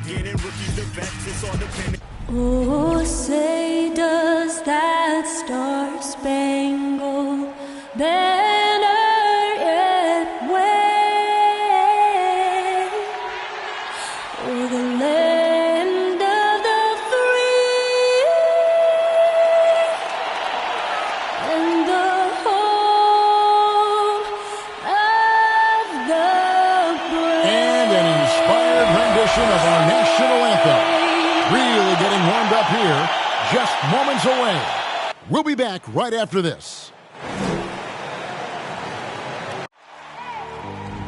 beginning. Rookies to vets, it's all dependent. Oh, say does that star-spangled banner yet wave o'er the land of the free and the home of the brave. And an inspired rendition of our national anthem. Really getting warmed up here, just moments away. We'll be back right after this.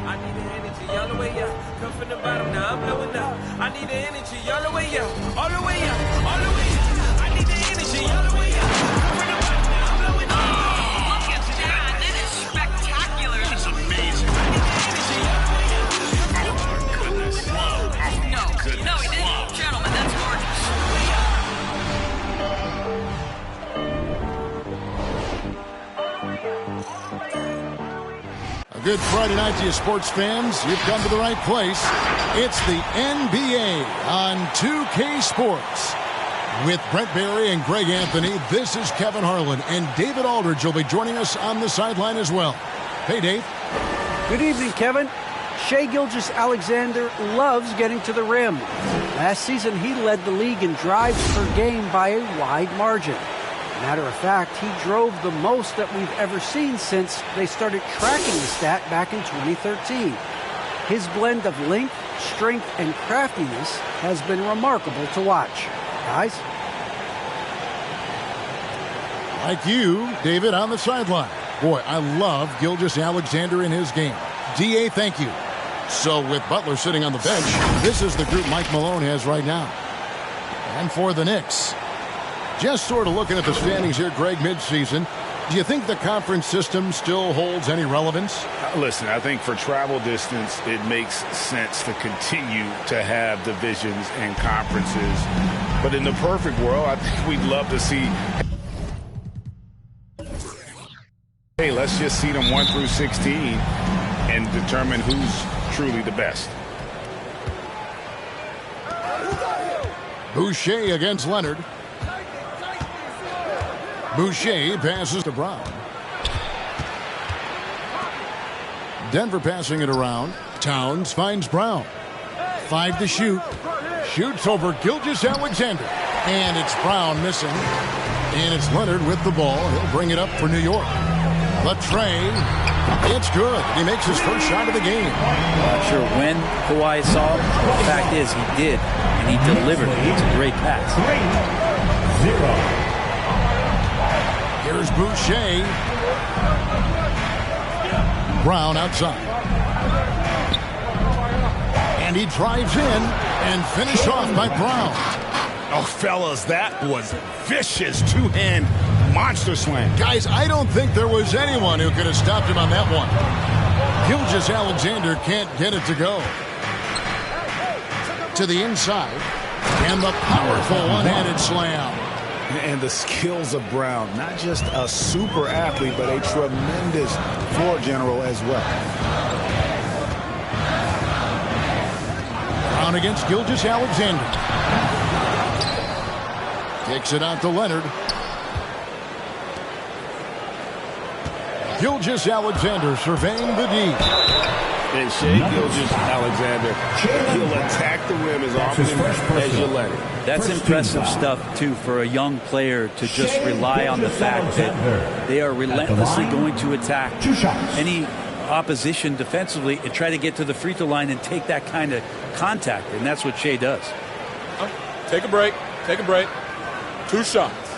I need the energy all the way up. Come from the bottom, now I'm blowing up. I need the energy all the way up, all the way up, all the way up. I need the energy all the way up. Come from the bottom, now I'm blowing up. Look at that. That is spectacular. That's amazing. I need the energy all the way up. Oh, goodness. No, he didn't. Gentlemen, that's gorgeous. A good Friday night to you sports fans. You've come to the right place. It's the NBA on 2K Sports. With Brent Barry and Greg Anthony, this is Kevin Harlan, and David Aldridge will be joining us on the sideline as well. Hey, Dave. Good evening, Kevin. Shai Gilgeous-Alexander loves getting to the rim. Last season, he led the league in drives per game by a wide margin. Matter of fact, he drove the most that we've ever seen since they started tracking the stat back in 2013. His blend of length, strength, and craftiness has been remarkable to watch. Guys? Like you, David, on the sideline. Boy, I love Gilgeous-Alexander in his game. D.A., thank you. So with Butler sitting on the bench, this is the group Mike Malone has right now. And for the Knicks, just sort of looking at the standings here, Greg, midseason, do you think the conference system still holds any relevance? Listen, I think for travel distance, it makes sense to continue to have divisions and conferences. But in the perfect world, I think we'd love to see, hey, let's just see them 1 through 16 and determine who's truly the best. Boucher against Leonard. Boucher passes to Brown. Denver passing it around. Towns finds Brown. 5 to shoot. Shoots over Gilgeous-Alexander. And it's Brown missing. And it's Leonard with the ball. He'll bring it up for New York. The tray. It's good. He makes his first shot of the game. Not sure when Kawhi saw him. The fact is, he did. And he delivered. It's a great pass. 3-0. Here's Boucher. Brown outside. And he drives in and finished off by Brown. Oh, fellas, that was vicious two-hand monster slam. Guys, I don't think there was anyone who could have stopped him on that one. Gilgeous-Alexander can't get it to go. To the inside. And the powerful one-handed slam. And the skills of Brown, not just a super athlete, but a tremendous floor general as well. Brown against Gilgeous-Alexander. Kicks it out to Leonard. Gilgeous-Alexander surveying the D. And Shai Gilgeous-Alexander, he'll attack the rim as often as you let it. That's impressive stuff, too, for a young player to just rely on the fact that they are relentlessly going to attack any opposition defensively and try to get to the free throw line and take that kind of contact. And that's what Shai does. Take a break. Take a break. 2 shots.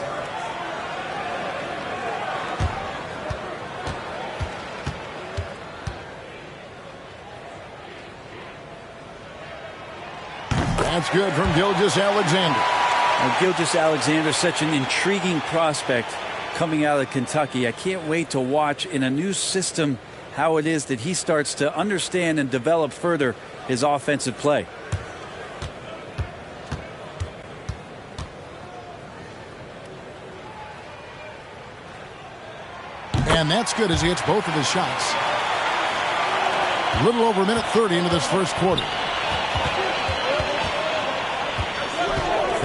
That's good from Gilgeous-Alexander. Well, Gilgeous-Alexander, such an intriguing prospect coming out of Kentucky. I can't wait to watch in a new system how it is that he starts to understand and develop further his offensive play. And that's good as he hits both of his shots. A little over a minute 30 into this first quarter.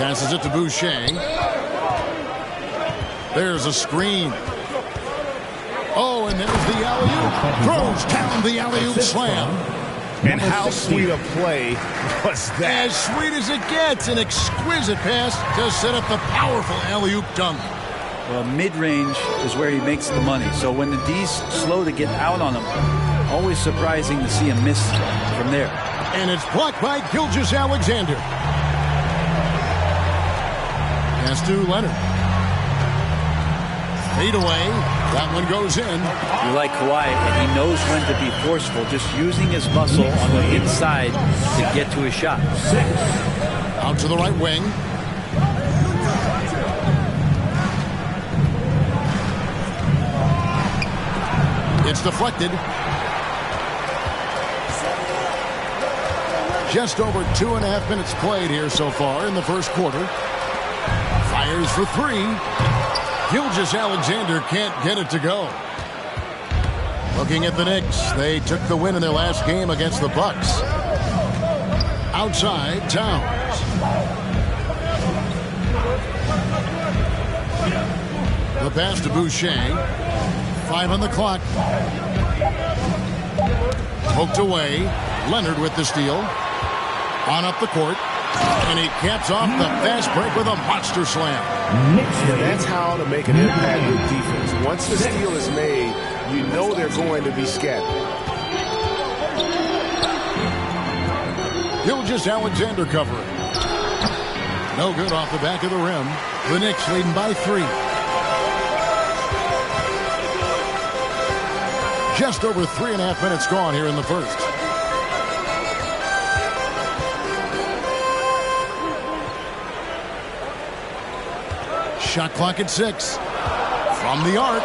Passes it to Boucher. There's a screen. Oh, and there's the alley-oop. Throws down the alley-oop slam. And how sweet a play was that? As sweet as it gets. An exquisite pass to set up the powerful alley-oop dunk. Well, mid-range is where he makes the money. So when the D's slow to get out on him, always surprising to see him miss from there. And it's blocked by Gilgeous-Alexander. Pass to Leonard. Fade away. That one goes in. You like Kawhi, and he knows when to be forceful, just using his muscle on the inside to get to his shot. Out to the right wing. It's deflected. Just over 2.5 minutes played here so far in the first quarter. Fires for three. Gilgeous-Alexander can't get it to go. Looking at the Knicks, they took the win in their last game against the Bucks. Outside, Towns. The pass to Boucher. 5 on the clock. Poked away. Leonard with the steal. On up the court. And he caps off the fast break with a monster slam. That's how to make an impact with defense. Once the steal is made, you know they're going to be scattered. Gilgeous-Alexander covering. No good off the back of the rim. The Knicks leading by 3. Just over 3.5 minutes gone here in the first. Shot clock at 6. From the arc.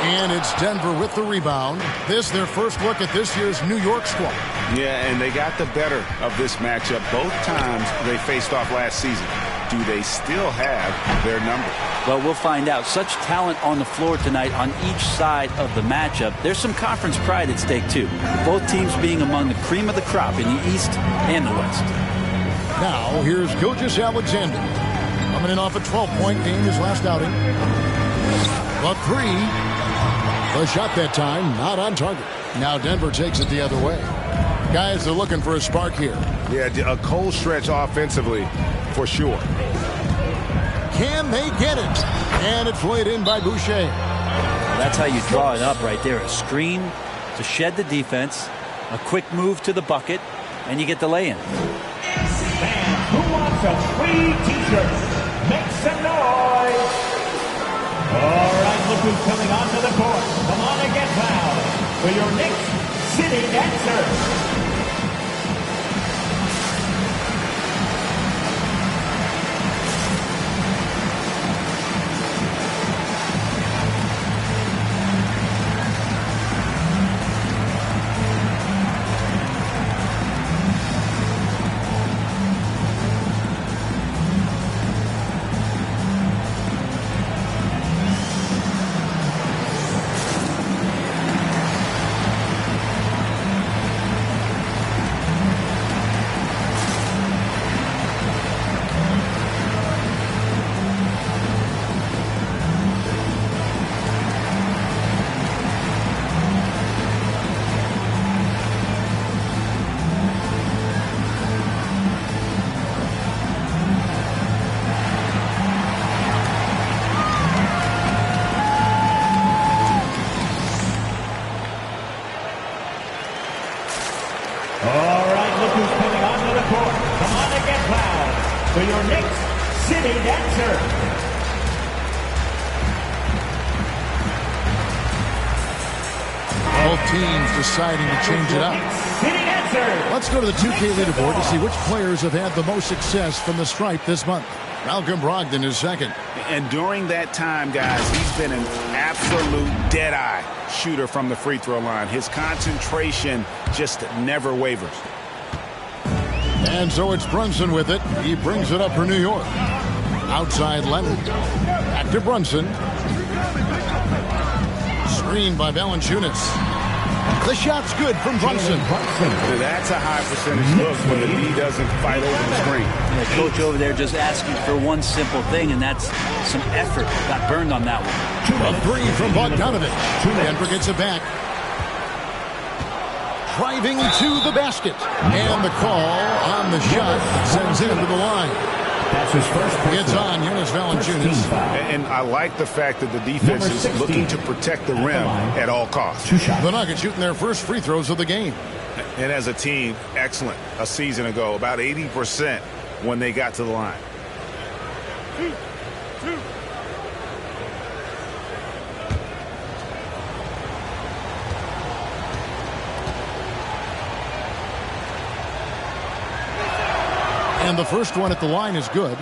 And it's Denver with the rebound. This their first look at this year's New York squad. Yeah, and they got the better of this matchup both times they faced off last season. Do they still have their number? Well, we'll find out. Such talent on the floor tonight on each side of the matchup. There's some conference pride at stake, too. Both teams being among the cream of the crop in the East and the West. Now, here's Gilgeous-Alexander. Coming in off a 12-point game his last outing. The three. The shot that time, not on target. Now Denver takes it the other way. Guys, they're looking for a spark here. Yeah, a cold stretch offensively, for sure. Can they get it? And it's laid in by Boucher. That's how you draw it up right there. A screen to shed the defense, a quick move to the bucket, and you get the lay-in. And who wants a free t-shirt? Make some noise. All right, look who's coming onto the court. Come on and get loud for your Knicks City Dancers. For your Knicks City Dancer. Both teams deciding to change it up. Let's go to the 2K leaderboard to see which players have had the most success from the stripe this month. Malcolm Brogdon is second. And during that time, guys, he's been an absolute dead-eye shooter from the free throw line. His concentration just never wavers. And so it's Brunson with it. He brings it up for New York. Outside Leonard. Back to Brunson. Screen by Valanciunas. The shot's good from Brunson. That's a high percentage look when the D doesn't fight over the screen. The coach over there just asking for one simple thing, and that's some effort. Got burned on that one. A three from Bogdanovich. Denver gets it back. Driving to the basket. And the call on the shot sends him to the line. That's his first. It's on Jonas Valanciunas. And I like the fact that the defense is looking to protect the rim at all costs. The Nuggets shooting their first free throws of the game. And as a team, excellent. A season ago, about 80% when they got to the line. And the first one at the line is good.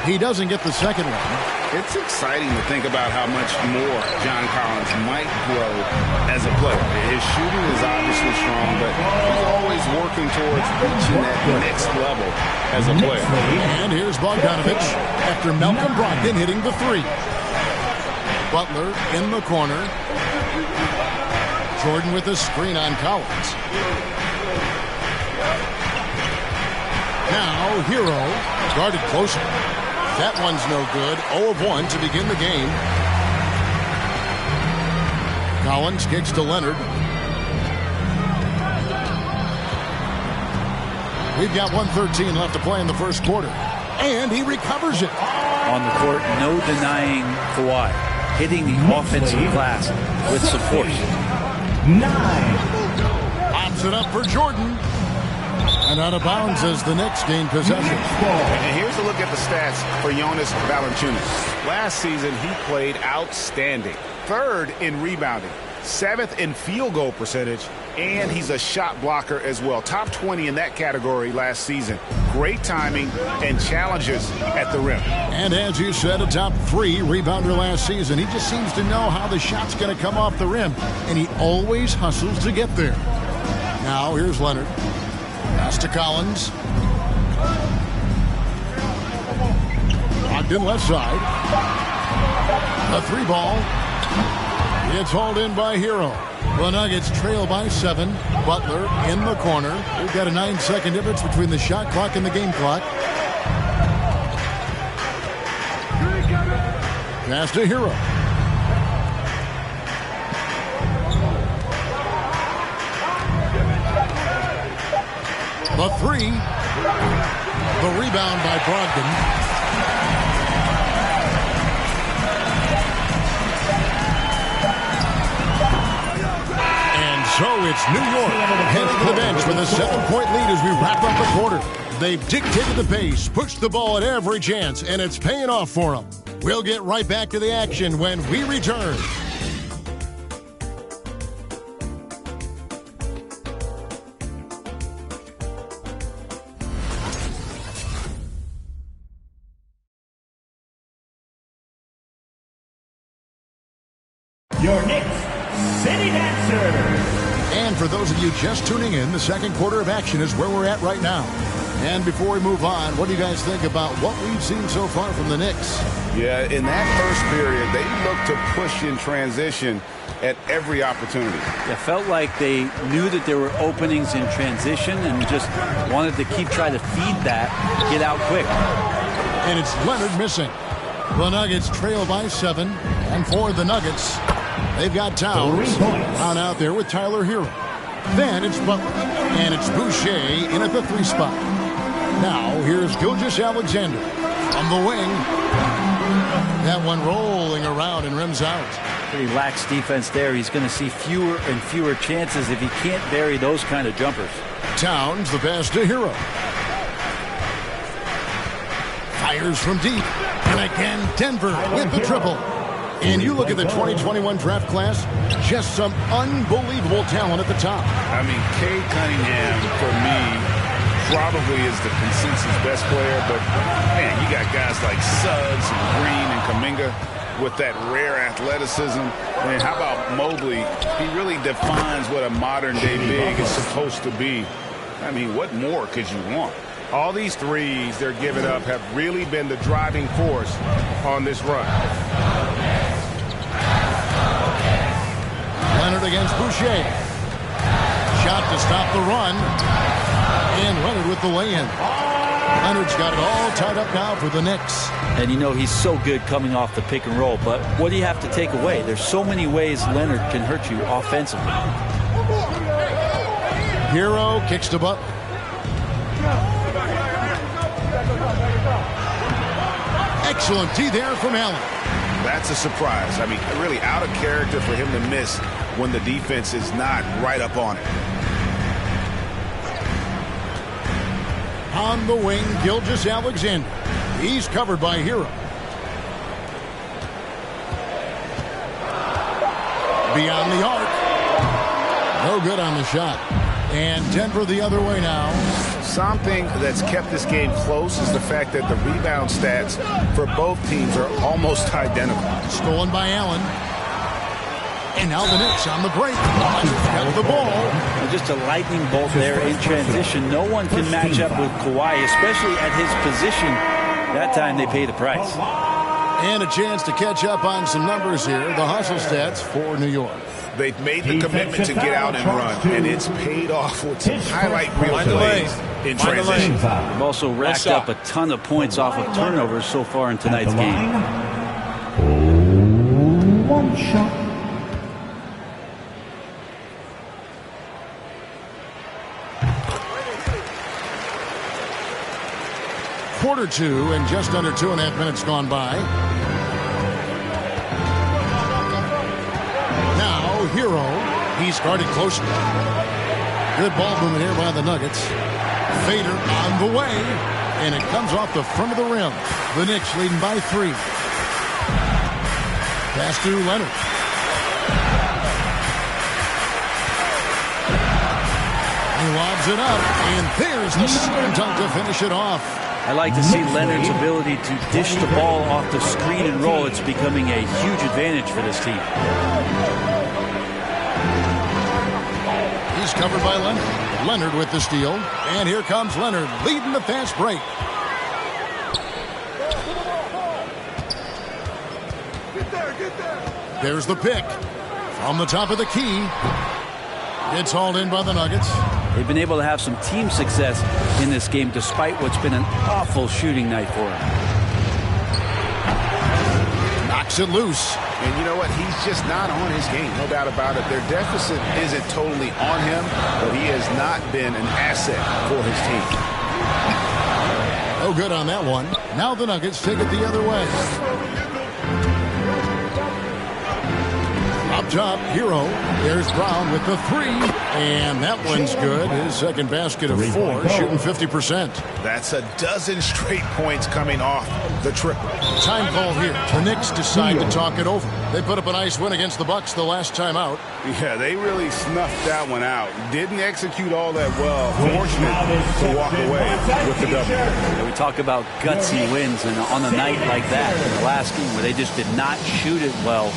He doesn't get the second one. It's exciting to think about how much more John Collins might grow as a player. His shooting is obviously strong, but he's always working towards reaching that next level as a player. And here's Bogdanovich after Malcolm Brogdon hitting the three. Butler in the corner. Jordan with a screen on Collins. Now Hero guarded closer. That one's no good. 0 of 1 to begin the game. Collins kicks to Leonard. We've got 1:13 left to play in the first quarter. And he recovers it. On the court, no denying Kawhi. Hitting the offensive glass with some force. 9. Pops it up for Jordan. And out of bounds as the Knicks gain possession. And here's a look at the stats for Jonas Valanciunas. Last season, he played outstanding. 3rd in rebounding, 7th in field goal percentage, and he's a shot blocker as well. Top 20 in that category last season. Great timing and challenges at the rim. And as you said, a top 3 rebounder last season. He just seems to know how the shot's going to come off the rim, and he always hustles to get there. Now here's Leonard. Pass to Collins. Locked in left side. A 3 ball. It's hauled in by Hero. The Nuggets trail by 7. Butler in the corner. We've got a 9-second difference between the shot clock and the game clock. Pass to Hero. The 3. The rebound by Brogdon. And so it's New York heading to the bench with a 7-point lead as we wrap up the quarter. They've dictated the pace, pushed the ball at every chance, and it's paying off for them. We'll get right back to the action when we return. Your Knicks City Dancers. And for those of you just tuning in, the second quarter of action is where we're at right now. And before we move on, what do you guys think about what we've seen so far from the Knicks? Yeah, in that first period, they looked to push in transition at every opportunity. It felt like they knew that there were openings in transition and just wanted to keep trying to feed that, get out quick. And it's Leonard missing. The Nuggets trail by 7. And for the Nuggets, they've got Towns on out there with Tyler Hero. Then it's Butler. And it's Boucher in at the 3 spot. Now here's Gilgeous-Alexander on the wing. That one rolling around and rims out. Pretty lax defense there. He's going to see fewer and fewer chances if he can't bury those kind of jumpers. Towns the pass to Hero. Fires from deep. And again, Denver with the triple. And you look at the 2021 draft class, just some unbelievable talent at the top. I mean, Cade Cunningham, for me, probably is the consensus best player, but, man, you got guys like Suggs and Green and Kuminga with that rare athleticism. And how about Mobley? He really defines what a modern-day big is supposed to be. I mean, what more could you want? All these threes they're giving up have really been the driving force on this run. Leonard against Boucher. Shot to stop the run. And Leonard with the lay-in. Leonard's got it all tied up now for the Knicks. And you know he's so good coming off the pick and roll, but what do you have to take away? There's so many ways Leonard can hurt you offensively. Hero kicks to Butler. Excellent D there from Allen. That's a surprise. I mean, really out of character for him to miss when the defense is not right up on it. On the wing, Gilgeous-Alexander. He's covered by Hero. Beyond the arc. No good on the shot. And Denver the other way now. Something that's kept this game close is the fact that the rebound stats for both teams are almost identical. Stolen by Allen. And now the Knicks on the break. Got the ball. And just a lightning bolt there in transition. No one can match up with Kawhi, especially at his position. That time they pay the price. And a chance to catch up on some numbers here. The hustle stats for New York. They've made the commitment to get out and run, and it's paid off with some highlight reel plays in transition. They've also racked up a ton of points off of turnovers so far in tonight's game. One shot. Quarter two and just under 2.5 minutes gone by. Now Hero, he's guarded closely. Good ball movement here by the Nuggets. Fader on the way, and it comes off the front of the rim. The Knicks leading by 3. Pass to Leonard. He lobs it up, and there's the slam dunk to finish it off. I like to see Leonard's ability to dish the ball off the screen and roll. It's becoming a huge advantage for this team. He's covered by Leonard. Leonard with the steal. And here comes Leonard leading the fast break. There's the pick. From the top of the key. It's hauled in by the Nuggets. They've been able to have some team success in this game despite what's been an awful shooting night for him. Knocks it loose. And you know what? He's just not on his game. No doubt about it. Their deficit isn't totally on him, but he has not been an asset for his team. No good on that one. Now the Nuggets take it the other way. Up top, Hero. There's Brown with the 3. And that one's good. His second basket of 4, shooting 50%. That's a dozen straight points coming off the triple. Time call here. The Knicks decide to talk it over. They put up a nice win against the Bucks the last time out. Yeah, they really snuffed that one out. Didn't execute all that well. Fortunate to walk away with the W. Yeah, we talk about gutsy wins, and on a night like that, in the last game where they just did not shoot it well,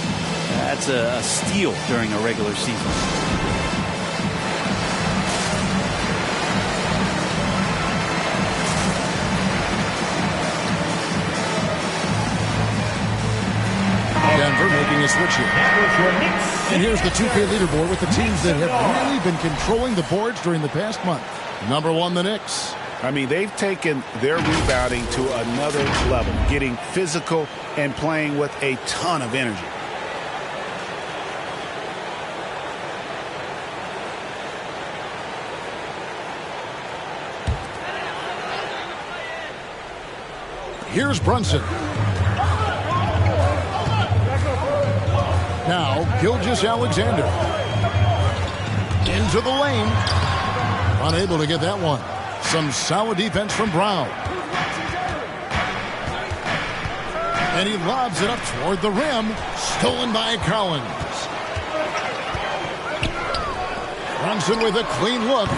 that's a steal during a regular season. Denver making a switch here. And here's the 2K leaderboard with the teams that have really been controlling the boards during the past month. Number 1, the Knicks. I mean, they've taken their rebounding to another level, getting physical and playing with a ton of energy. Here's Brunson. Now, Gilgeous-Alexander. Into the lane. Unable to get that one. Some solid defense from Brown. And he lobs it up toward the rim. Stolen by Collins. Brunson with a clean look.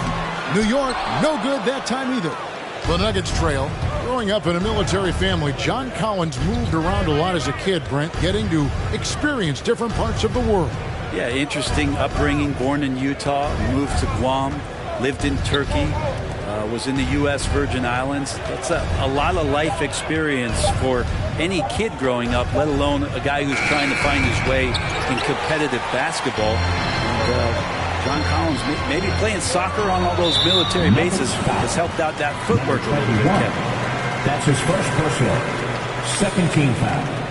New York, no good that time either. The Nuggets trail. Growing up in a military family, John Collins moved around a lot as a kid, Brent, getting to experience different parts of the world. Yeah, interesting upbringing. Born in Utah, moved to Guam, lived in Turkey, was in the U.S. Virgin Islands. That's a lot of life experience for any kid growing up, let alone a guy who's trying to find his way in competitive basketball. And, John Collins, maybe playing soccer on all those military bases, has helped out that footwork a little bit, Kevin. That's his first personal. Second team foul.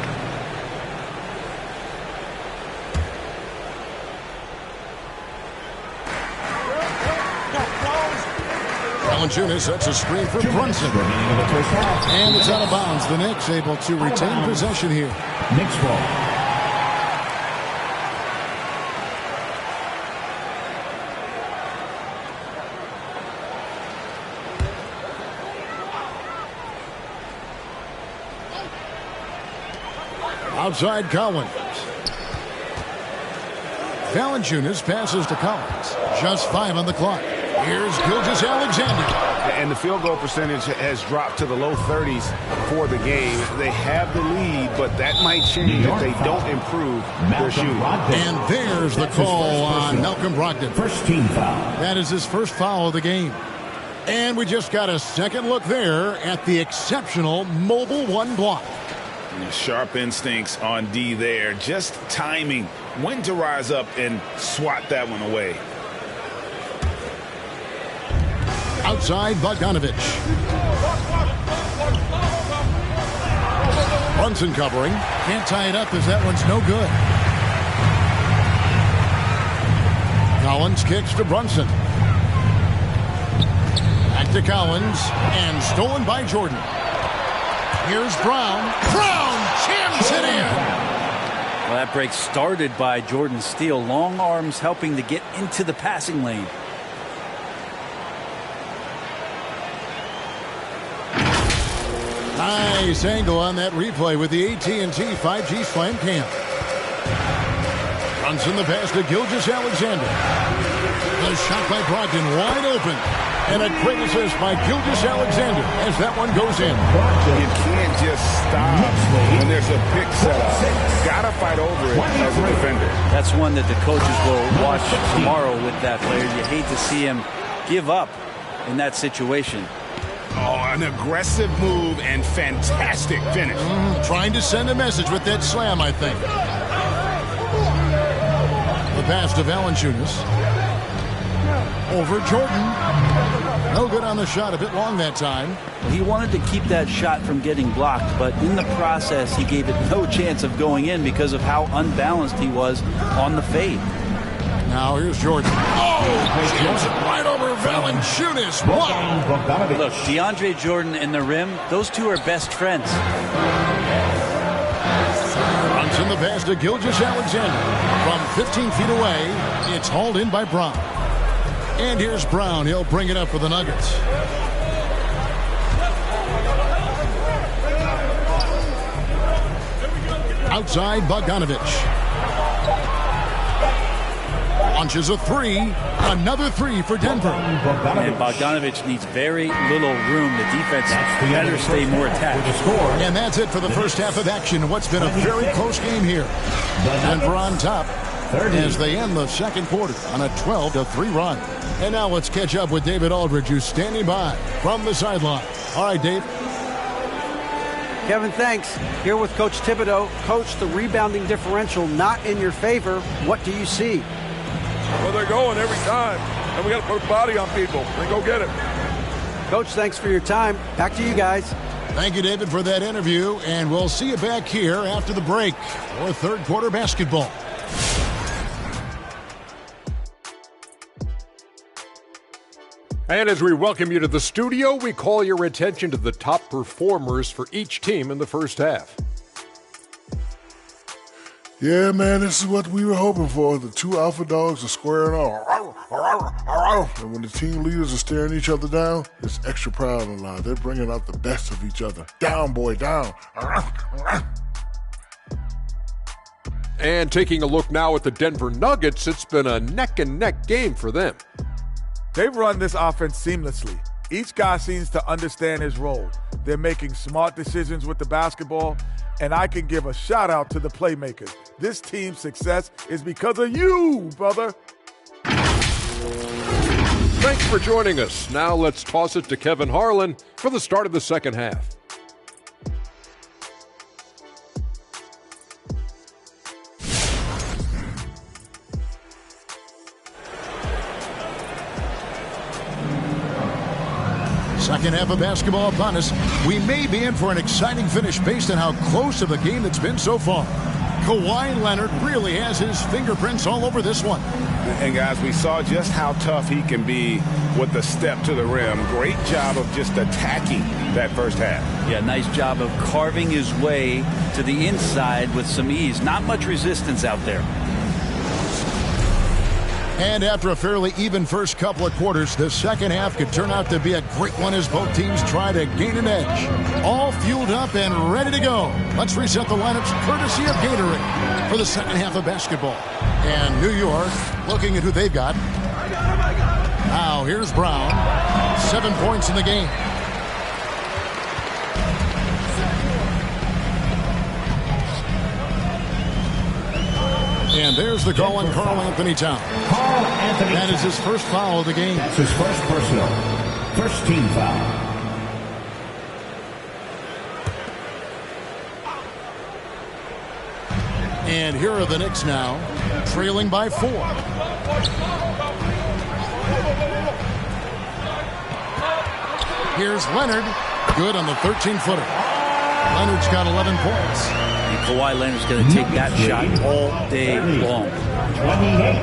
Valanciunas sets a screen for Brunson. And it's out of bounds. The Knicks able to retain possession here. Knicks ball. Outside Collins. Valanciunas passes to Collins. Just 5 on the clock. Here's Gilgeous-Alexander. And the field goal percentage has dropped to the low 30s for the game. They have the lead, but that might change if they don't improve their shooting. And there's the call on Malcolm Brogdon. First team foul. That is his first foul of the game. And we just got a second look there at the exceptional mobile one block. Sharp instincts on D there. Just timing when to rise up and swat that one away. Outside Bogdanovich. Brunson covering. Can't tie it up as that one's no good. Collins kicks to Brunson. Back to Collins. And stolen by Jordan. Here's Brown. Brown jams it in. Well, that break started by Jordan Steele. Long arms helping to get into the passing lane. Nice angle on that replay with the AT&T 5G Slam Cam. Brunson the pass to Gilgeous-Alexander. The shot by Brogdon wide open. And a great assist by Gilgeous-Alexander as that one goes in. You can't just stop when there's a pick set up. Gotta fight over it as a defender. That's one that the coaches will watch tomorrow with that player. You hate to see him give up in that situation. Oh, an aggressive move and fantastic finish. Trying to send a message with that slam, I think. The pass to Valanciunas. Over Jordan. No good on the shot. A bit long that time. He wanted to keep that shot from getting blocked, but in the process, he gave it no chance of going in because of how unbalanced he was on the fade. Now here's Jordan. Oh, jams it right over Valanciunas. Wow. Look, DeAndre Jordan and the rim, those two are best friends. Runs in the pass to Gilgeous-Alexander. From 15 feet away, it's hauled in by Brown. And here's Brown. He'll bring it up for the Nuggets. Outside Bogdanovich. Launches a three. Another three for Denver. And Bogdanovich needs very little room. The defense better stay more attached. And that's it for the first half of action. What's been a very close game here. Denver on top as they end the second quarter on a 12-3 run. And now let's catch up with David Aldridge, who's standing by from the sideline. All right, Dave. Kevin, thanks. Here with Coach Thibodeau. Coach, the rebounding differential not in your favor. What do you see? Well, they're going every time, and we got to put a body on people and go get it. Coach, thanks for your time. Back to you guys. Thank you, David, for that interview, and we'll see you back here after the break for third quarter basketball. And as we welcome you to the studio, we call your attention to the top performers for each team in the first half. Yeah, man, this is what we were hoping for. The two alpha dogs are squaring off. And when the team leaders are staring each other down, it's extra proud and loud. They're bringing out the best of each other. Down, boy, down. And taking a look now at the Denver Nuggets, it's been a neck-and-neck game for them. They've run this offense seamlessly. Each guy seems to understand his role. They're making smart decisions with the basketball, and I can give a shout out to the playmakers. This team's success is because of you, brother. Thanks for joining us. Now let's toss it to Kevin Harlan for the start of the second half. Second half of basketball upon us. We may be in for an exciting finish based on how close of a game it's been so far. Kawhi Leonard really has his fingerprints all over this one. And guys, we saw just how tough he can be with the step to the rim. Great job of just attacking that first half. Yeah, nice job of carving his way to the inside with some ease. Not much resistance out there. And after a fairly even first couple of quarters, the second half could turn out to be a great one as both teams try to gain an edge. All fueled up and ready to go. Let's reset the lineups courtesy of Gatorade for the second half of basketball. And New York looking at who they've got. Now here's Brown. 7 points in the game. And there's the call on Karl Anthony Towns. That is his first foul of the game. That's his first personal. First team foul. And here are the Knicks now, trailing by 4. Here's Leonard. Good on the 13-footer. Leonard's got 11 points. And Kawhi Leonard's going to take that shot all day long. 28.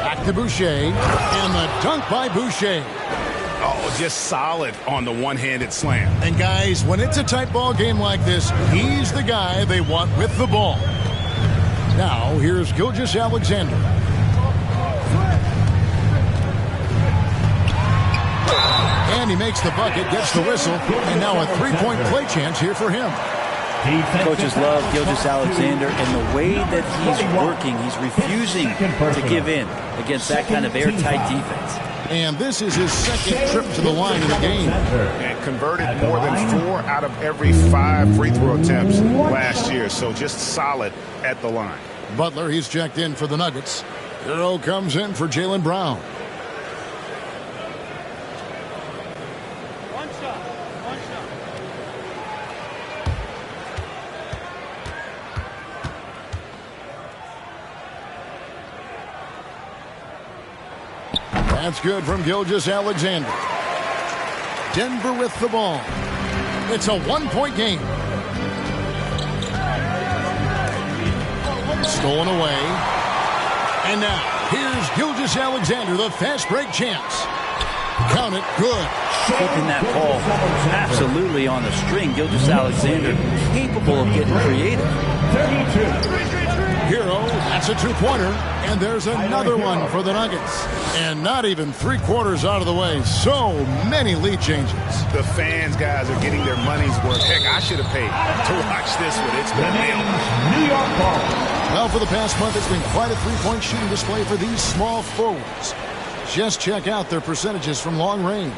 Back to Boucher. And the dunk by Boucher. Oh, just solid on the one-handed slam. And guys, when it's a tight ball game like this, he's the guy they want with the ball. Now, here's Gilgeous-Alexander. And he makes the bucket, gets the whistle, and now a three-point play chance here for him. Coaches love Gilgeous-Alexander, and the way that he's working, he's refusing to give in against that kind of airtight defense. And this is his second trip to the line in the game. And converted more than 4 out of every 5 free throw attempts last year, so just solid at the line. Butler, he's checked in for the Nuggets. Hero comes in for Jaylen Brown. That's good from Gilgeous-Alexander. Denver with the ball. It's a one-point game. Stolen away. And now, here's Gilgeous-Alexander, the fast break chance. Count it, good. Keeping that ball absolutely on the string. Gilgeous-Alexander capable of getting creative. 32. Hero, that's a two-pointer, and there's another one for the Nuggets. And not even 3/4 out of the way. So many lead changes. The fans, guys, are getting their money's worth. Heck, I should have paid to watch this one. It's been nailed. New York ball. Well, for the past month, it's been quite a three-point shooting display for these small forwards. Just check out their percentages from long range.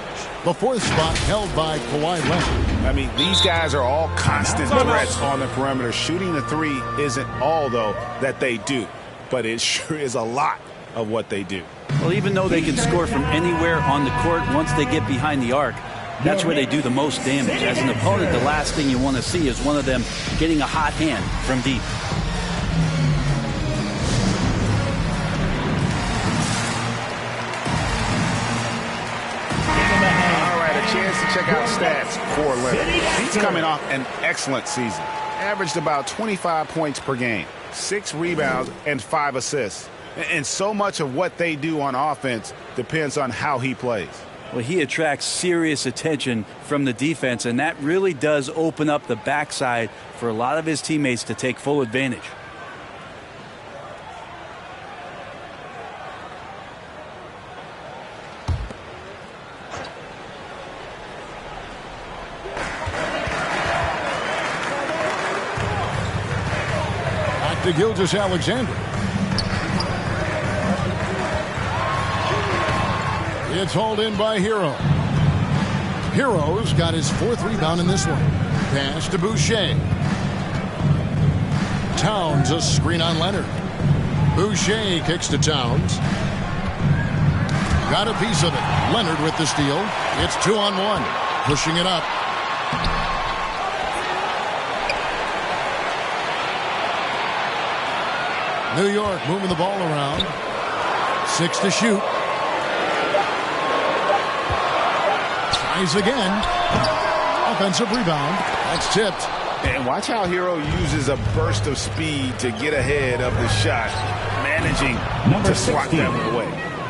The 4th spot held by Kawhi Leonard. I mean, these guys are all constant threats on the perimeter. Shooting the three isn't all, though, that they do. But it sure is a lot of what they do. Well, even though they can score from anywhere on the court, once they get behind the arc, that's where they do the most damage. As an opponent, the last thing you want to see is one of them getting a hot hand from deep. Chance to check out stats for Leonard. He's coming off an excellent season. Averaged about 25 points per game, 6 rebounds, and 5 assists. And so much of what they do on offense depends on how he plays. Well, he attracts serious attention from the defense, and that really does open up the backside for a lot of his teammates to take full advantage. To Gilgeous-Alexander. It's hauled in by Hero. Hero's got his 4th rebound in this one. Pass to Boucher. Towns a screen on Leonard. Boucher kicks to Towns. Got a piece of it. Leonard with the steal. It's 2-on-1. Pushing it up. New York moving the ball around. 6 to shoot. Tries again. Offensive rebound. That's tipped. And watch how Hero uses a burst of speed to get ahead of the shot, managing to swat them away.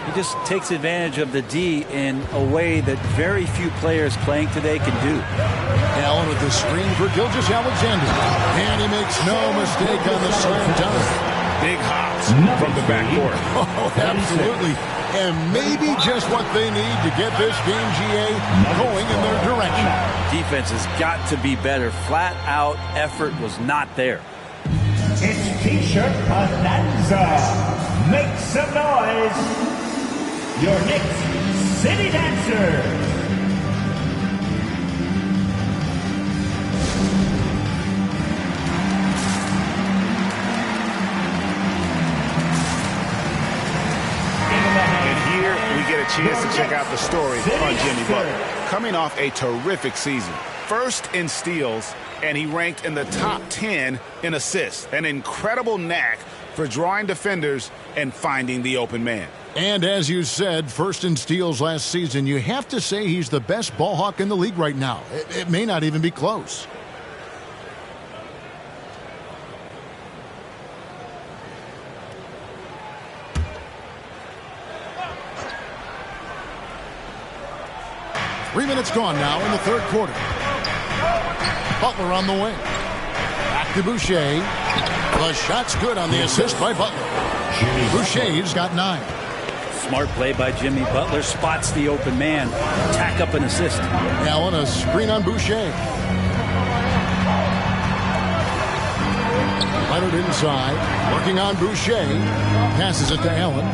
He just takes advantage of the D in a way that very few players playing today can do. Allen with the screen for Gilgeous-Alexander. And he makes no mistake on the slam dunk. Big hops from the backcourt. Oh, absolutely. And maybe just what they need to get this game, GA, going in their direction. Defense has got to be better. Flat out effort was not there. It's T-shirt bonanza. Make some noise. Your Knicks City Dancers. Chance to check out the story on Jimmy Butler. Coming off a terrific season. First in steals, and he ranked in the top 10 in assists. An incredible knack for drawing defenders and finding the open man. And as you said, first in steals last season, you have to say he's the best ball hawk in the league right now. It may not even be close. Minutes gone now in the 3rd quarter. Butler on the wing. Back to Boucher. The shot's good on the assist by Butler. Boucher's got 9. Smart play by Jimmy Butler. Spots the open man. Tack up an assist. Allen a screen on Boucher. Leonard inside. Working on Boucher. Passes it to Allen.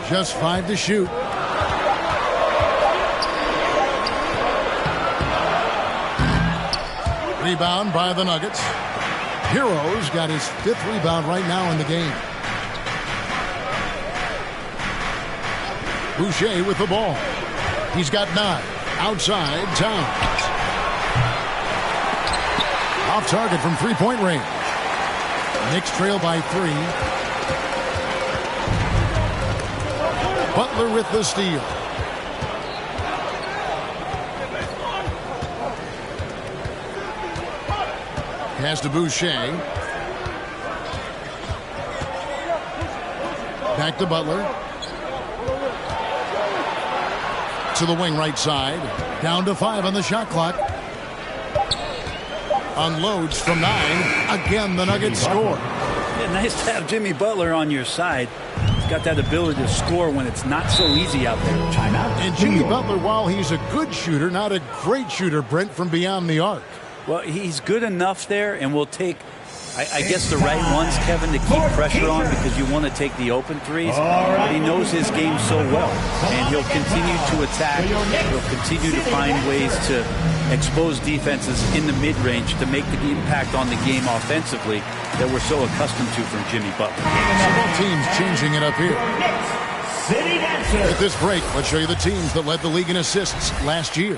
Just 5 to shoot. Rebound by the Nuggets. Hero's got his 5th rebound right now in the game. Boucher with the ball. He's got 9. Outside, Towns. Off target from 3-point range. Knicks trail by 3. Butler with the steal. Pass to Boucher. Back to Butler. To the wing right side. Down to 5 on the shot clock. Unloads from 9. Again, the Nuggets score. Yeah, nice to have Jimmy Butler on your side. He's got that ability to score when it's not so easy out there. Timeout. And Jimmy Butler, while he's a good shooter, not a great shooter, Brent, from beyond the arc. Well, he's good enough there, and we'll take, I guess, the right ones, Kevin, to keep pressure on because you want to take the open threes. But he knows his game so well, and he'll continue to attack. He'll continue to find ways to expose defenses in the mid-range to make the impact on the game offensively that we're so accustomed to from Jimmy Butler. So both teams changing it up here. At this break, let's show you the teams that led the league in assists last year.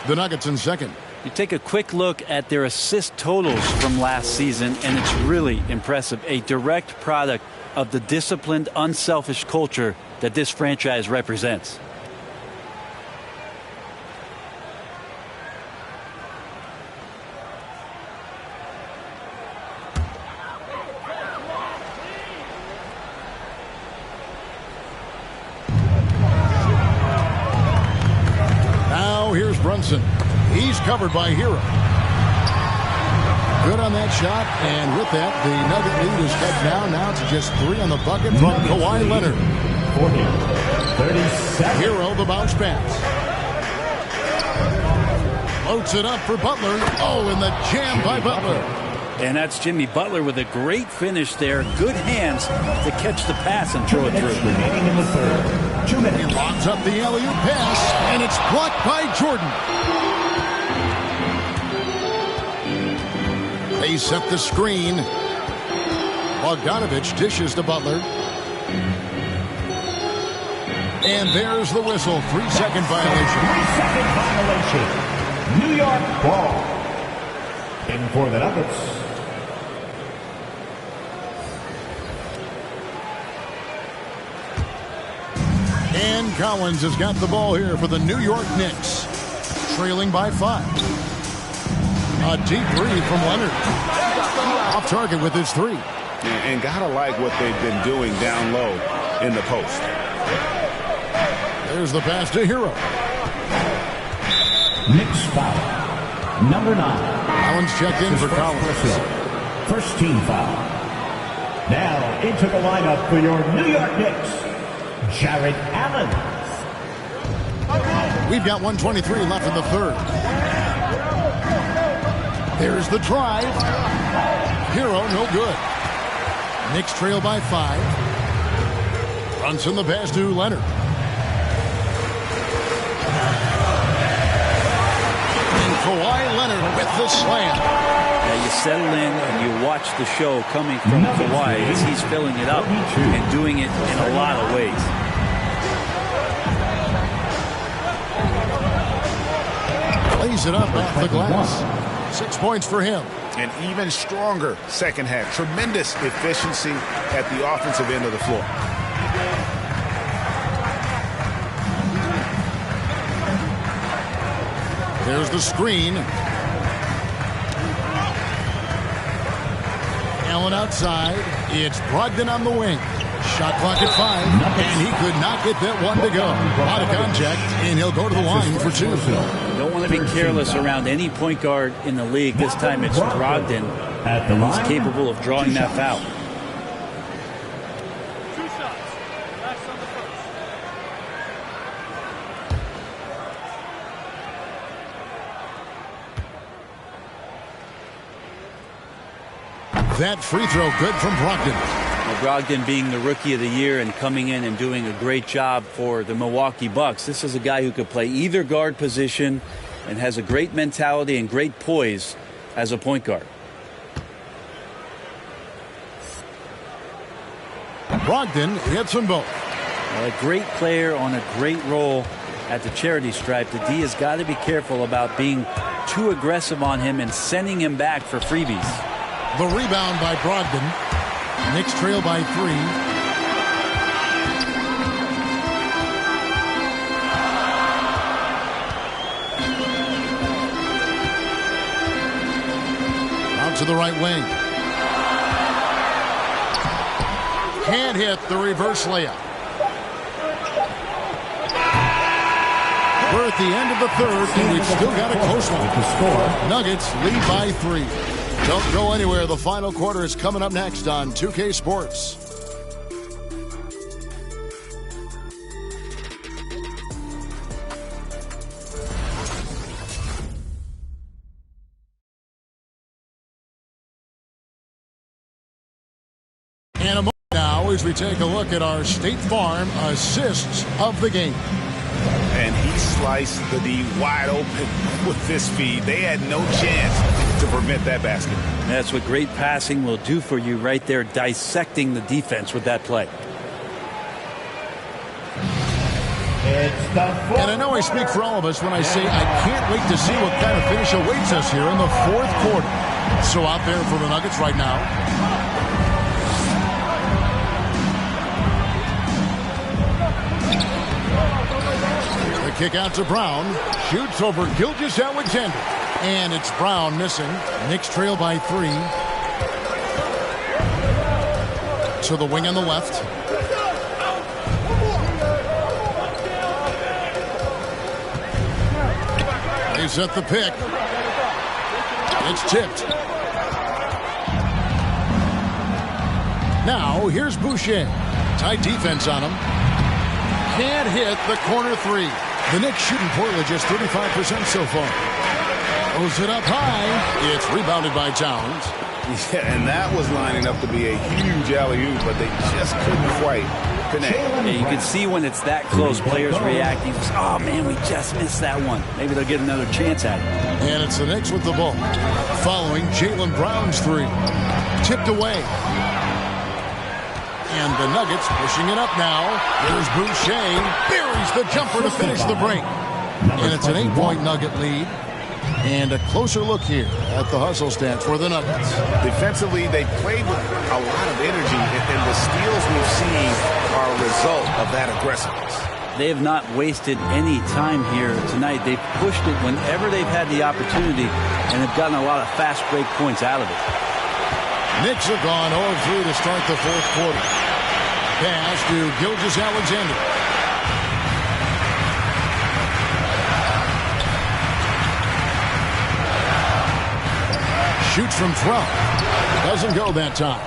The Nuggets in second. You take a quick look at their assist totals from last season, and it's really impressive. A direct product of the disciplined, unselfish culture that this franchise represents. Now here's Brunson. He's covered by Hero. Good on that shot, and with that, the Nugget lead is cut down now to just 3 on the bucket from Kawhi Leonard. 37. Hero the bounce pass. Floats it up for Butler. Oh, and the jam by Butler. And that's Jimmy Butler with a great finish there. Good hands to catch the pass and throw it through. Remaining in the third. 2 minutes. He lobs up the alley-oop pass, and it's blocked by Jordan. They set the screen. Bogdanovich dishes to Butler. And there's the whistle. 3-second violation. 3-second violation. New York ball. In for the Nuggets. And Collins has got the ball here for the New York Knicks. Trailing by 5. A deep three from Leonard. Off target with his 3. And gotta like what they've been doing down low in the post. There's the pass to Hero. Knicks foul. Number 9. Collins checked in for Collins. First team foul. Now into the lineup for your New York Knicks, Jared Allen. We've got 1:23 left in the third. There's the drive. Hero, no good. Knicks trail by 5. Brunson the pass to Leonard. And Kawhi Leonard with the slam. Now you settle in and you watch the show coming from Kawhi as he's filling it up and doing it in a lot of ways. Lays it up off the glass. 6 points for him. An even stronger second half. Tremendous efficiency at the offensive end of the floor. There's the screen. Allen outside. It's Brogdon on the wing. Shot clock at 5. And he could not get that one to go. Out of contact, and he'll go to the line for 2. Don't want to be careless around any point guard in the league. This time it's Brogdon. He's capable of drawing that foul. That free throw good from Brogdon. Well, Brogdon being the rookie of the year and coming in and doing a great job for the Milwaukee Bucks. This is a guy who could play either guard position and has a great mentality and great poise as a point guard. Brogdon hits them both. Well, a great player on a great role at the charity stripe. The D has got to be careful about being too aggressive on him and sending him back for freebies. The rebound by Brogdon. Knicks trail by 3. Out to the right wing. Can't hit the reverse layup. We're at the end of the third, and we've still got a close one. Nuggets lead by 3. Don't go anywhere. The final quarter is coming up next on 2K Sports. And a moment now as we take a look at our State Farm assists of the game. And he sliced the D wide open with this feed. They had no chance to prevent that basket. That's what great passing will do for you right there, dissecting the defense with that play. And I know I speak for all of us when I say I can't wait to see what kind of finish awaits us here in the fourth quarter. So out there for the Nuggets right now. The kick out to Brown. Shoots over Gilgeous Alexander. And it's Brown missing. Knicks trail by 3. To the wing on the left. They set the pick. It's tipped. Now, here's Boucher. Tight defense on him. Can't hit the corner 3. The Knicks shooting poorly, just 35% so far. Throws it up high. It's rebounded by Towns. Yeah, and that was lining up to be a huge alley-oop, but they just couldn't quite connect. Yeah, you can see when it's that close, players reacting. Oh, man, we just missed that one. Maybe they'll get another chance at it. And it's the Knicks with the ball. Following Jaylen Brown's three. Tipped away. And the Nuggets pushing it up now. Here's Boucher. Buries the jumper to finish the break. And it's an 8-point Nugget lead. And a closer look here at the hustle stats for the Nuggets. Defensively, they played with a lot of energy, and the steals we've seen are a result of that aggressiveness. They have not wasted any time here tonight. They've pushed it whenever they've had the opportunity and have gotten a lot of fast break points out of it. Knicks have gone 0-3 to start the fourth quarter. Pass to Gilgeous-Alexander. Shoots from 12. Doesn't go that time.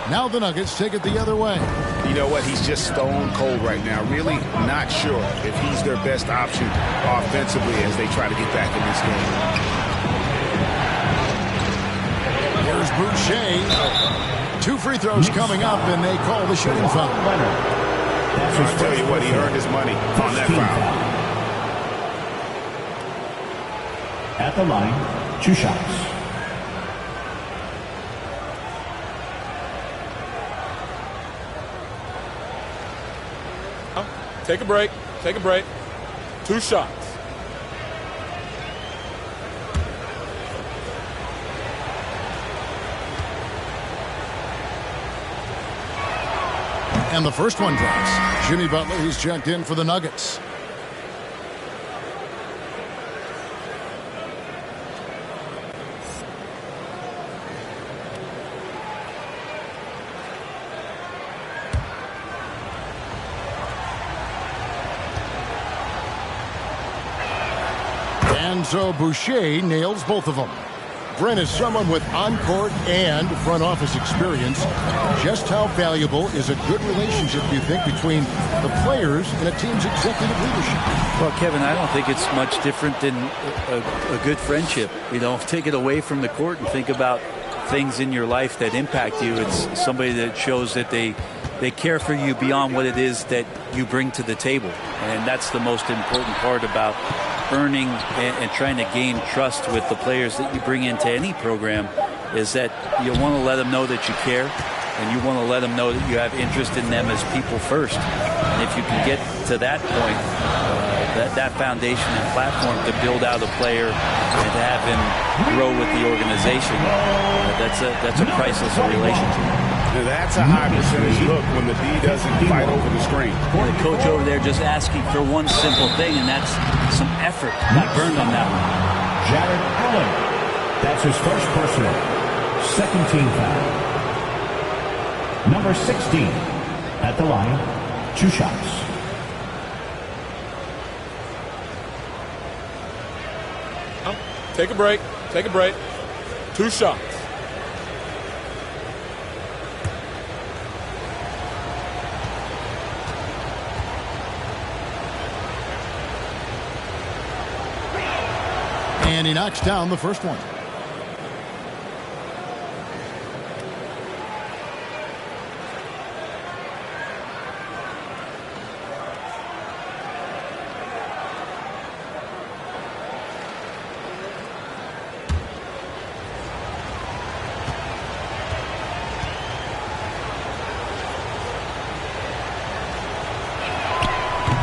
Now the Nuggets take it the other way. You know what? He's just stone cold right now. Really not sure if he's their best option offensively as they try to get back in this game. Here's Boucher. 2 free throws coming up, and they call the shooting foul. I'll tell you what, he earned his money on that foul. At the line, 2 shots. Take a break. Take a break. 2 shots. And the first one drops. Jimmy Butler, he's checked in for the Nuggets. And so Boucher nails both of them. Brent is someone with on-court and front office experience. Just how valuable is a good relationship, do you think, between the players and a team's executive leadership? Well, Kevin, I don't think it's much different than a good friendship. You know, take it away from the court and think about things in your life that impact you. It's somebody that shows that they care for you beyond what it is that you bring to the table. And that's the most important part about earning and trying to gain trust with the players that you bring into any program, is that you want to let them know that you care, and you want to let them know that you have interest in them as people first. And if you can get to that point, that foundation and platform to build out a player and to have him grow with the organization, that's a priceless relationship. Now that's a high percentage look when the D doesn't fight over the screen. The coach over there just asking for one simple thing, and that's some effort. Got burned on that one. Jared Allen. That's his first personal. Second team foul. Number 16 at the line. 2 shots. Take a break. Take a break. 2 shots. And he knocks down the first one.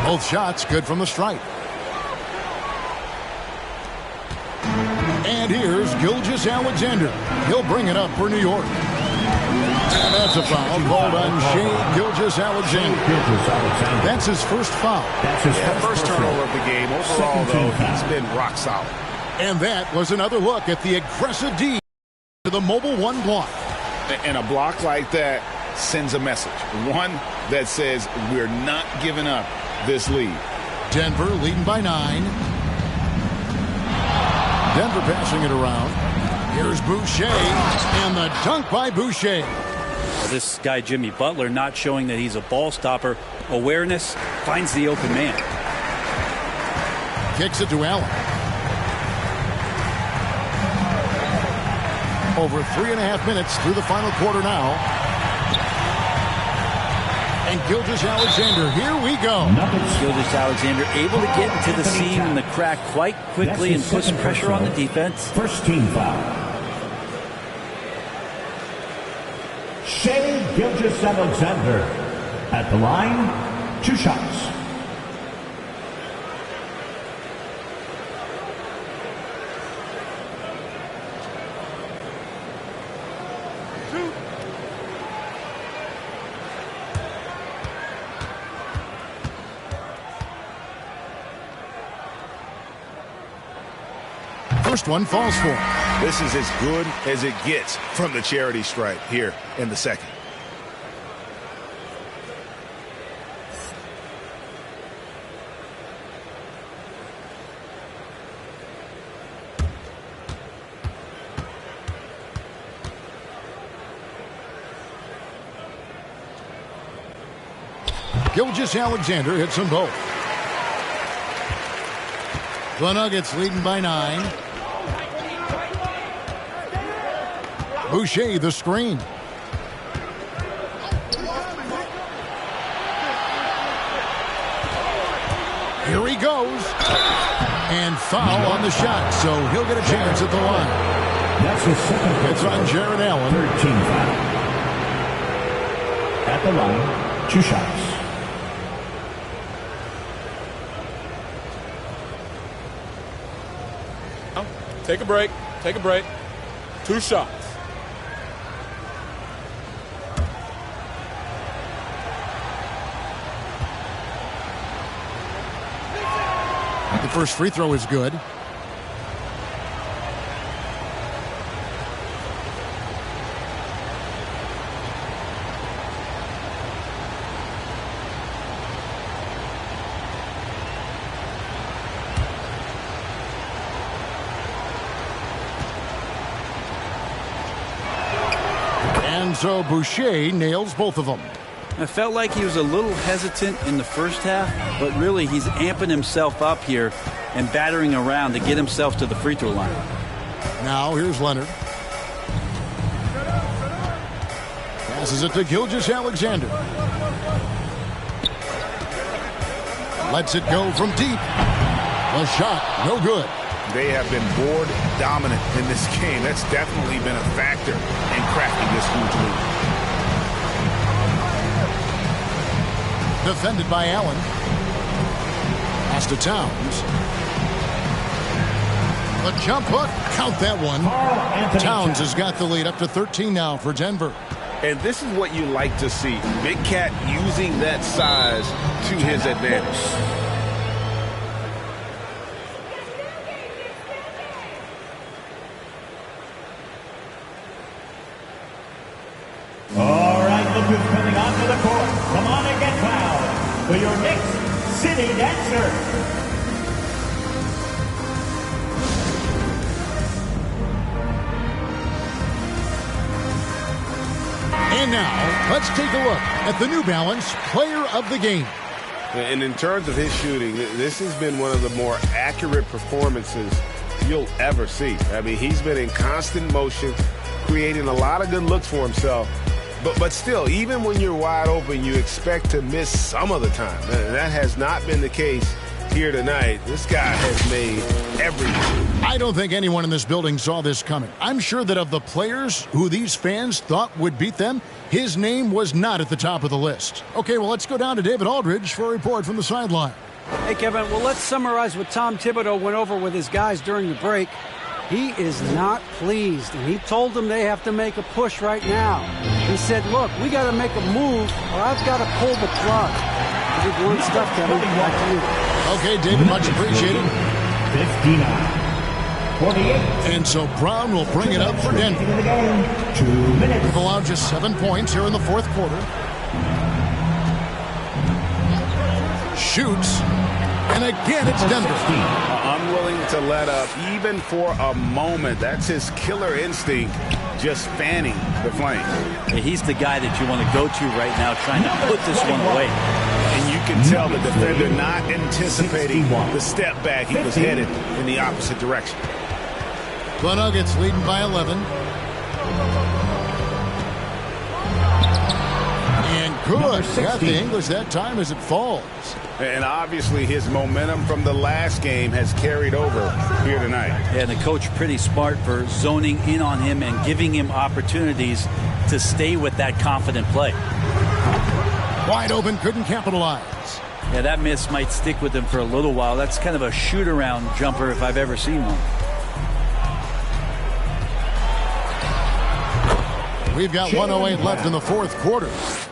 Both shots good from the stripe. And here's Gilgeous-Alexander. He'll bring it up for New York. And that's a foul called on Shai Gilgeous-Alexander. That's his first foul. That's his first turnover of the game. Overall, though, he's been rock solid. And that was another look at the aggressive D to the mobile 1 block. And a block like that sends a message. One that says we're not giving up this lead. Denver leading by 9. Denver passing it around. Here's Boucher, and the dunk by Boucher. This guy, Jimmy Butler, not showing that he's a ball stopper. Awareness, finds the open man. Kicks it to Allen. Over 3.5 minutes through the final quarter now. And Gilgeous-Alexander, here we go. Gilgeous-Alexander able to get into the seam and the crack quite quickly and put some pressure on the defense. First team foul. Shai Gilgeous-Alexander at the line, 2 shots. First one falls for him. This is as good as it gets from the charity stripe here in the second. Gilgeous-Alexander hits them both. The Nuggets leading by 9. Boucher the screen. Here he goes. And foul on the shot, so he'll get a chance at the line. That's his second. It's on Jared Allen. 13 foul. At the line, 2 shots. Take a break. Take a break. 2 shots. The first free throw is good. And so Boucher nails both of them. I felt like he was a little hesitant in the first half, but really he's amping himself up here and battering around to get himself to the free throw line. Now here's Leonard. Passes it to Gilgeous-Alexander. Lets it go from deep. A shot, no good. They have been board dominant in this game. That's definitely been a factor in cracking this huge lead. Defended by Allen. Pass to Towns. The jump hook. Count that one. Towns has got the lead up to 13 now for Denver. And this is what you like to see. Big Cat using that size to his advantage. All right, look who's coming onto the court. Come on and get fouled for your Knicks City Dancer. And now, let's take a look at the New Balance Player of the Game. And in terms of his shooting, this has been one of the more accurate performances you'll ever see. I mean, he's been in constant motion, creating a lot of good looks for himself. But still, even when you're wide open, you expect to miss some of the time. And that has not been the case here tonight. This guy has made everything. I don't think anyone in this building saw this coming. I'm sure that of the players who these fans thought would beat them, his name was not at the top of the list. Okay, well, let's go down to David Aldridge for a report from the sideline. Hey, Kevin, well, let's summarize what Tom Thibodeau went over with his guys during the break. He is not pleased, and he told them they have to make a push right now. He said, look, we got to make a move, or I've got to pull the plug. Pretty blunt stuff, Kevin. Back to you. Okay, David, much appreciated. 59-48. And so Brown will bring it up for Denver. 2 minutes. We've allowed just 7 points here in the fourth quarter. Shoots. And again, it's Denver. Unwilling to let up even for a moment. That's his killer instinct, just fanning the flame. Yeah, he's the guy that you want to go to right now, trying to put this one away. And you can tell the defender not anticipating the step back. He was headed in the opposite direction. The Nuggets leading by 11. And good. Got the English that time as it falls. And obviously his momentum from the last game has carried over here tonight. Yeah, and the coach pretty smart for zoning in on him and giving him opportunities to stay with that confident play. Wide open, couldn't capitalize. Yeah, that miss might stick with him for a little while. That's kind of a shoot-around jumper if I've ever seen one. We've got 1:08 left in the fourth quarter.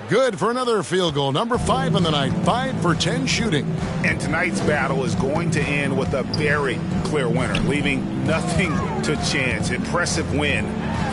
Good for another field goal. Number 5 in the night. 5 for 10 shooting. And tonight's battle is going to end with a very clear winner, leaving nothing to chance. Impressive win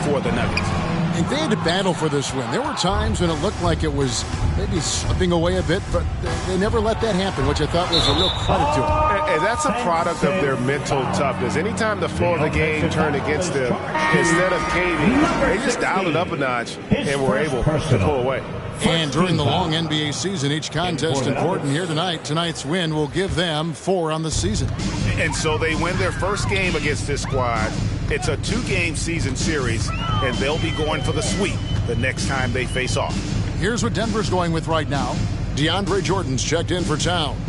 for the Nuggets. And they had to battle for this win. There were times when it looked like it was maybe slipping away a bit, but they never let that happen, which I thought was a real credit to them. And that's a product of their mental toughness. Anytime the flow of the game turned against them, instead of caving, they just dialed it up a notch and were able to pull away. And during the long NBA season, each contest important here tonight. Tonight's win will give them 4 on the season. And so they win their first game against this squad. It's a 2-game season series, and they'll be going for the sweep the next time they face off. Here's what Denver's going with right now. DeAndre Jordan's checked in for Towns.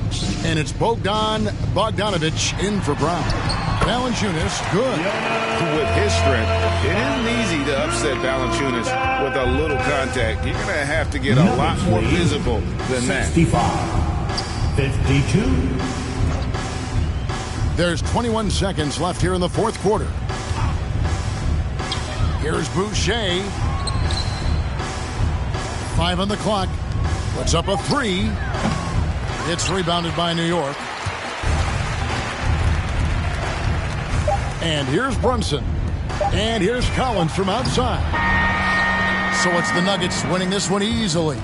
And it's Bogdan Bogdanovic in for Brown. Valanciunas, good. With his strength, it isn't easy to upset Valanciunas with a little contact. You're going to have to get a lot more visible than that. 52. There's 21 seconds left here in the fourth quarter. Here's Boucher. 5 on the clock. Puts up a 3. It's rebounded by New York. And here's Brunson. And here's Collins from outside. So it's the Nuggets winning this one easily.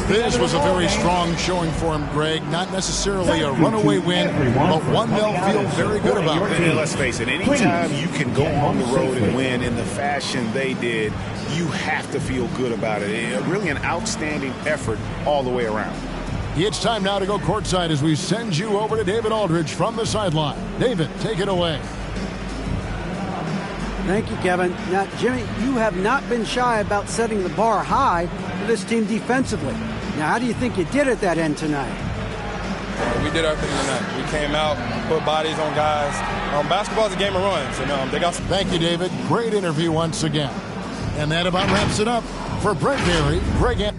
This was a very strong showing for him, Greg. Not necessarily a runaway win, but one they'll feel very good about. And let's face it, anytime you can go on the road and win in the fashion they did, you have to feel good about it. Really an outstanding effort all the way around. It's time now to go courtside as we send you over to David Aldridge from the sideline. David, take it away. Thank you, Kevin. Now, Jimmy, you have not been shy about setting the bar high for this team defensively. Now, how do you think you did at that end tonight? We did our thing tonight. We came out, put bodies on guys. Basketball is a game of runs, and they got some. Thank you, David. Great interview once again. And that about wraps it up. For Brent Berry, Greg